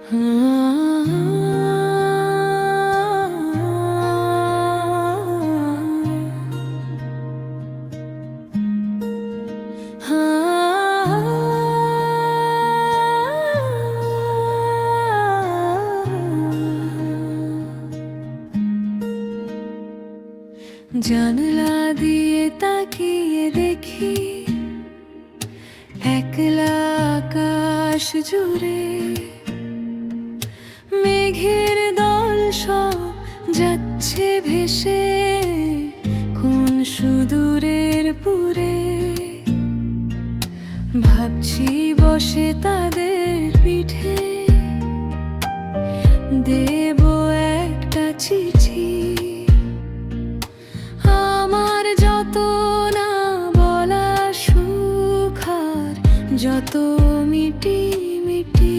জানলা দিয়ে তাকিয়ে দেখি একলা আকাশ জুড়ে মেঘের দল সব যাচ্ছে ভেসে কোন সুদূরের পুরে। ভাবছি বসে তাদের পিঠে দেব একটা চিঠি, আমার যত না বলা সুখ আর যত মিটি মিটি।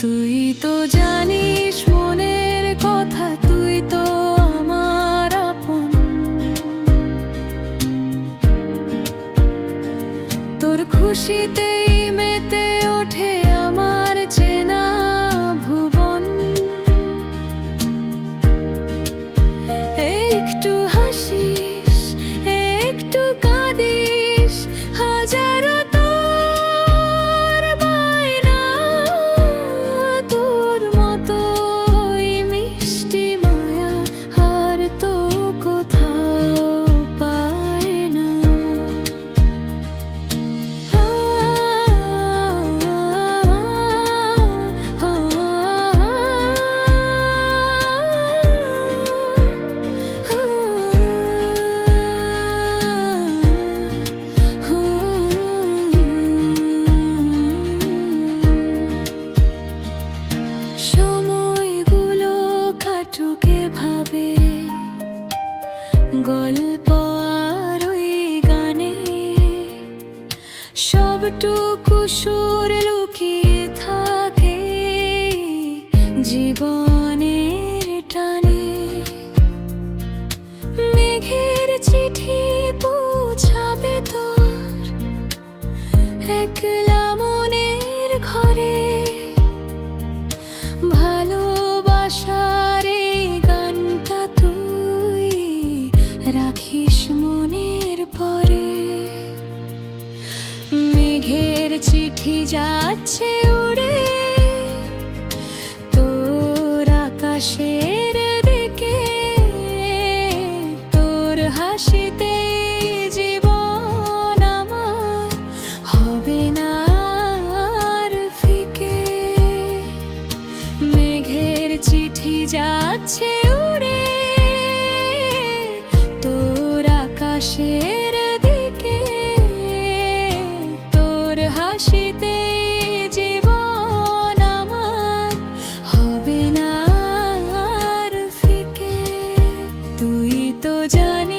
তুই তো জানিস মনের কথা, তুই তো আমার আপন। তোর খুশিতেই মেতে ওঠে আমার চেনা ভুবন। একটু হাসিস, একটু কাঁদিস, হাজারো তোর বায়না। তোর মতোই মিষ্টি মায়া আর তো কোথাও পায় না। সময়গুলো কাটুক এভাবে, গল্প আর ওই গানে সবটুকু সুর লুকিয়ে থাকে জীবনের টানে। মেঘের চিঠি পৌঁছাবে তোর একলা মনের ঘরে। ভালোবাসার এই গানটা তুই রাখিস মনের পরে। মেঘের চিঠি যাচ্ছে উড়ে তোর আকাশের দিকে। তোর হাসিতে জীবন আমার হবে না আর ফিকে। মেঘের চিঠি যাচ্ছে উড়ে তোর আকাশের দিকে। তোর হাসিতে জীবন আমার হবে না আর ফিকে। তুই তো জানিস